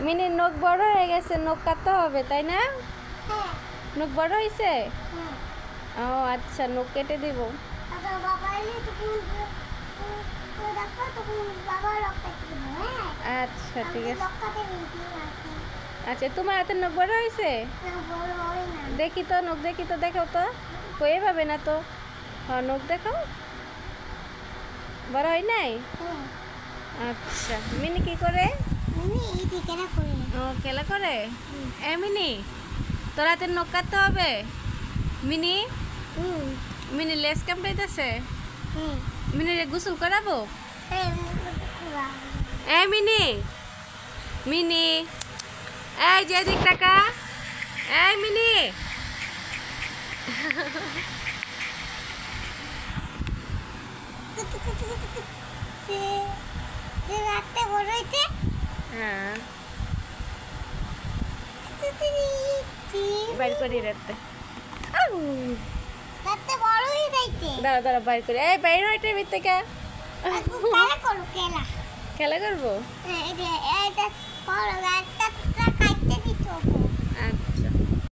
মিনির নখ বড় হয়ে গেছে, নখ কাটতে হবে তাই না? নখ বড় হয়েছে? ও আচ্ছা, নখ কেটে দিব। আচ্ছা ঠিক আছে। আচ্ছা, তোমার হাতের নখ বড় হয়েছে? দেখি তো নখ, দেখি তো, দেখাও তো। কয়ে পাবে না তো। হ্যাঁ, নখ দেখাও। বড় হয় নাই? আচ্ছা, মিনি কি করে? ও খেলা করে। এ মিনি, তোর হাতের নখ কাটতে হবে। মিনি, মিনি লেস কামড়াইতেছে। মিনিরে গোসল করাবো। এ মিনি, মিনি, এই যে দিক টাকা। এই মিনি, হ্যাঁ বাইর করি রাখতে। দাঁড়া দাঁড়া, বাইর করি। এই বাইর হইটার ভিতরে কে? খেলা করবো। আচ্ছা।